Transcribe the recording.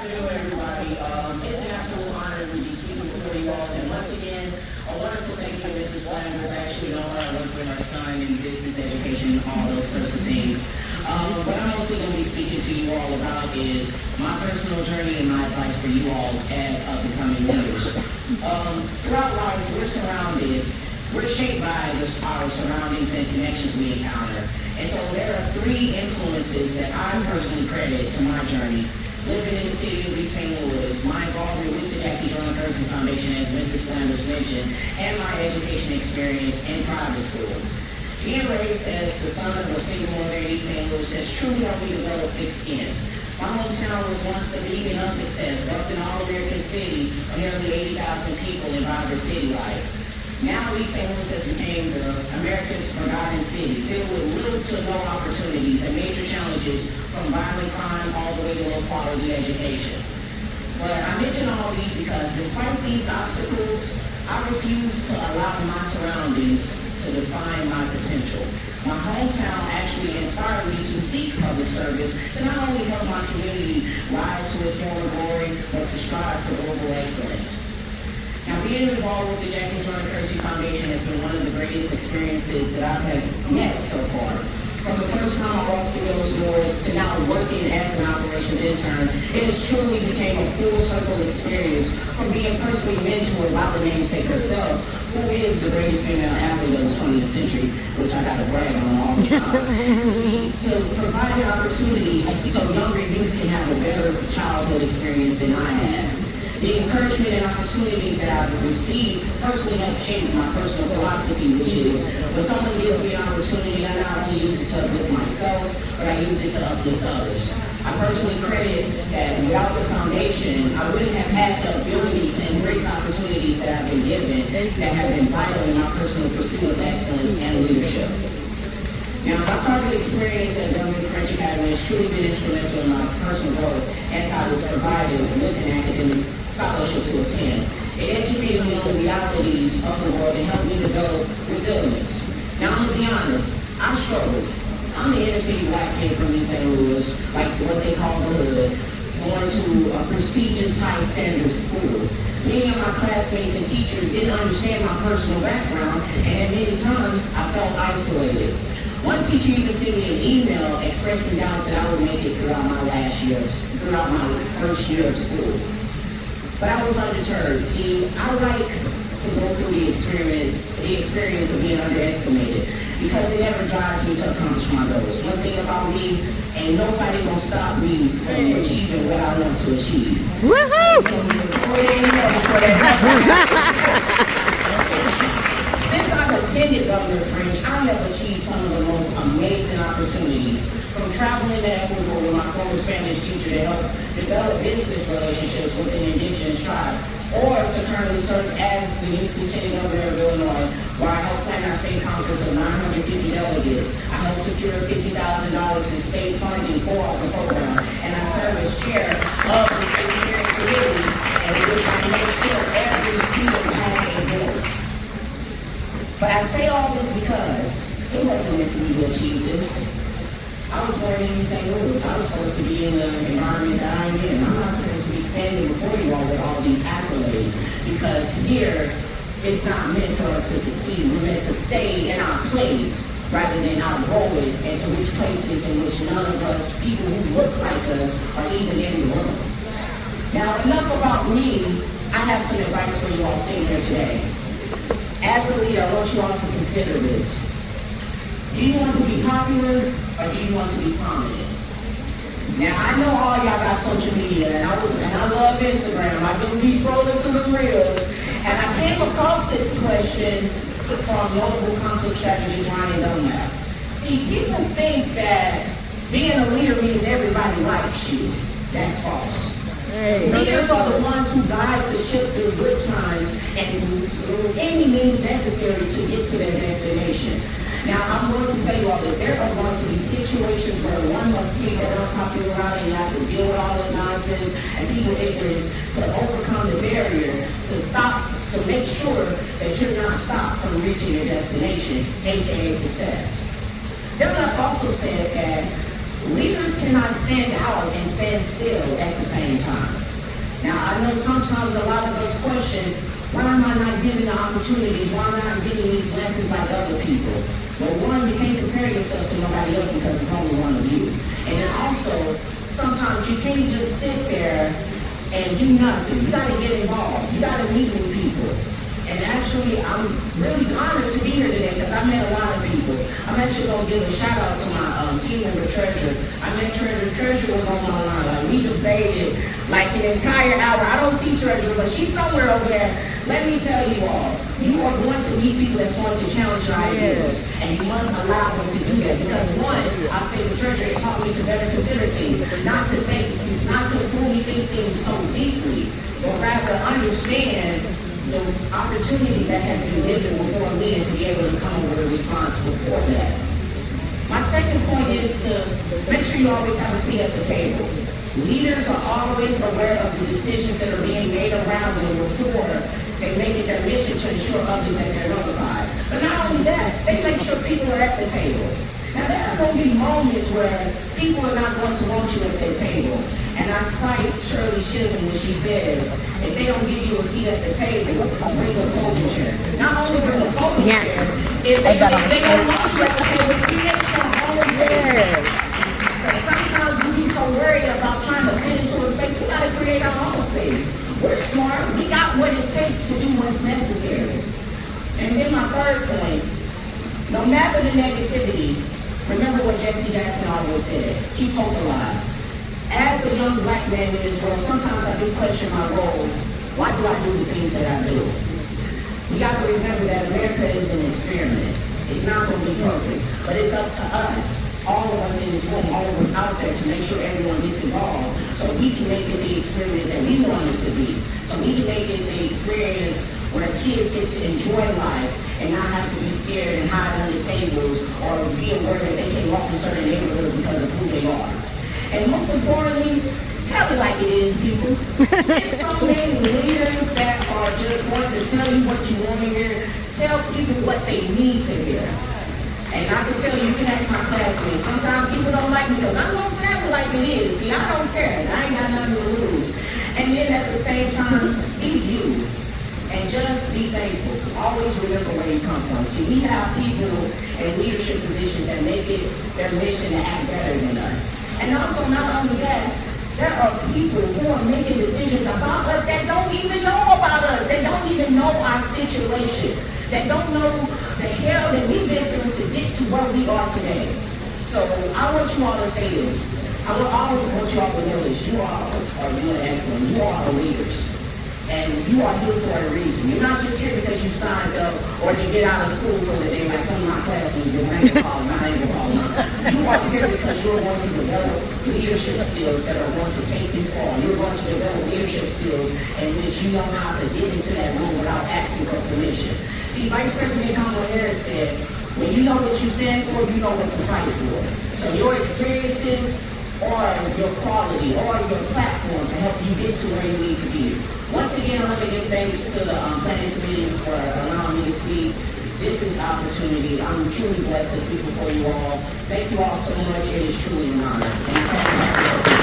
afternoon, everybody. It's an absolute honor to be speaking before you all. And once again, a wonderful thank you to Mrs. Flanders. I actually know her. I work with her son in business education, all those sorts of things. What I'm mostly going to be speaking to you all about is my personal journey and my advice for you all as becoming leaders. Throughout life, we're shaped by our surroundings and connections we encounter. And so there are three influences that I personally credit to my journey. Living in the city of East St. Louis, my involvement with the Jackie Joyner-Kersee Foundation, as Mrs. Flanders mentioned, and my education experience in private school. Being raised as the son of a single mother in East St. Louis has truly helped me develop thick skin. My hometown was once the beacon of success, loved in all-American city of nearly 80,000 people in vibrant city life. Now East St. Louis has become the America's forgotten city, filled with little to no opportunities and major challenges from violent crime all the way to low quality education. But I mention all these because despite these obstacles, I refuse to allow my surroundings to define my potential. My hometown actually inspired me to seek public service to not only help my community rise to its former glory, but to strive for global excellence. Now, being involved with the Jackie Joyner-Kersee Foundation has been one of the greatest experiences that I've had met so far. From the first time I walked through those doors to now working as an operations intern, it has truly became a full circle experience from being personally mentored by the namesake herself, who is the greatest female athlete of the 20th century, which I got to brag on all the time, to providing opportunities so younger youth can have a better childhood experience than I had. The encouragement and opportunities that I've received personally have shaped my personal philosophy, which is when someone gives me an opportunity, I not only use it to uplift myself, but I use it to uplift others. I personally credit that without the foundation, I wouldn't have had the ability to embrace opportunities that I've been given that have been vital in my personal pursuit of excellence and leadership. Now, my private experience at Government French Academy has truly been instrumental in my personal growth as I was provided with an academic scholarship to attend. It educated me on the realities of the world and helped me develop resilience. Now, I'm going to be honest, I struggled. I'm an inner city black kid from East St. Louis, like what they call the hood, going to a prestigious high standard school. Many of my classmates and teachers didn't understand my personal background, and at many times I felt isolated. One teacher even sent me an email expressing doubts that I would make it throughout my first year of school. But I was undeterred. See, I like to go through the experience of being underestimated because it never drives me to accomplish my goals. One thing about me, ain't nobody gonna stop me from achieving what I want to achieve. Woohoo! Since I've attended Governor French, I have achieved some of the most amazing opportunities, from traveling to Ecuador with my former Spanish teacher to help develop business relationships with an indigenous tribe, or to currently serve as the youth lieutenant governor of Illinois, where I helped plan our state conference of 950 delegates. I helped secure $50,000 in state funding for the program, and I serve as chair of the state steering committee, and which I make sure every student has a voice. But I say all this because it wasn't meant for me to achieve this. I was born in St. Louis. I was supposed to be in the environment that I'm in. I'm not supposed to be standing before you all with all these accolades, because here it's not meant for us to succeed. We're meant to stay in our place rather than outgrow it into which places in which none of us, people who look like us, are even in the room. Now, enough about me. I have some advice for you all sitting here today. As a leader, I want you all to consider this. Do you want to be popular, or do you want to be prominent? Now, I know all y'all got social media, and I love Instagram. I do be scrolling through the reels, and I came across this question from notable conflict strategist Ryan Dunlap. See, people think that being a leader means everybody likes you. That's false. Leaders are the ones who guide the ship through good times and through any means necessary to get to their destination. Now, I'm going to tell you all that there are going to be situations where one must take an unpopular route and you have to deal with all the nonsense and people ignorance to overcome the barrier, to make sure that you're not stopped from reaching your destination, aka success. Dunlap also said that leaders cannot stand out and stand still at the same time. I know sometimes a lot of us question, why am I not getting the opportunities? Why am I not getting these blessings like other people? Well, one, you can't compare yourself to nobody else because it's only one of you. And then also, sometimes you can't just sit there and do nothing. You gotta get involved. You gotta meet with people. And actually, I'm really honored to be here today because I met a lot of people. I'm actually going to give a shout out to my team member, Treasurer. I met Treasurer. Treasurer was on my line. Like, we debated like an entire hour. I don't see Treasurer, but she's somewhere over there. Let me tell you all, you are going to meet people that's going to challenge your ideas. And you must allow them to do that. Because one, I'd say the Treasurer taught me to better consider things, not to fully think things so deeply, but rather understand the opportunity that has been given before me and to be able to come up with a response for that. My second point is to make sure you always have a seat at the table. Leaders are always aware of the decisions that are being made around them before they make it their mission to ensure others that they're notified. But not only that, they make sure people are at the table. Now there are going to be moments where people are not going to want you at their table. And I cite Shirley Chisholm when she says, if they don't give you a seat at the table, bring a folding chair. Not only bring a folding chair, if they don't want you at the table, create your own table. Because sometimes we be so worried about trying to fit into a space, we got to create our own space. We're smart. We got what it takes to do what's necessary. And then my third point, no matter the negativity, remember what Jesse Jackson always said, keep hope alive. As a young black man in this world, sometimes I do question my role. Why do I do the things that I do? We got to remember that America is an experiment. It's not going to be perfect, but it's up to us, all of us in this room, all of us out there, to make sure everyone gets involved so we can make it the experiment that we want it to be. So we can make it the experience where kids get to enjoy life and not have to be scared and hide under tables or be aware that they can walk in certain neighborhoods because of who they are. And most importantly, tell it like it is, people. There's so many leaders that are just going to tell you what you want to hear, tell people what they need to hear. And I can tell you, you can ask my classmates, sometimes people don't like me because I'm going to tell it like it is. See, I don't care. I ain't got nothing to lose. And then at the same time, be you. And just be thankful. Always remember where you come from. See, we have people in leadership positions that make it their mission to act better than us. And also, not only that, there are people who are making decisions about us that don't even know about us, that don't even know our situation, that don't know the hell that we've been through to get to where we are today. So I want you all to say this. I always want you all to know this. You all are doing excellent. You all are leaders. And you are here for a reason. You're not just here because you signed up or to get out of school for the day like some of my classmates that I ain't gonna call them. You are here because you're going to develop leadership skills that are going to take you far. You're going to develop leadership skills in which you know how to get into that room without asking for permission. See, Vice President Kamala Harris said, when you know what you stand for, you know what to fight for. So your experiences or your quality or your platform to help you get to where you need to be. Once again, I want to give thanks to the planning committee for allowing me to speak. This is opportunity. I'm truly blessed to speak before you all. Thank you all so much. It is truly an honor.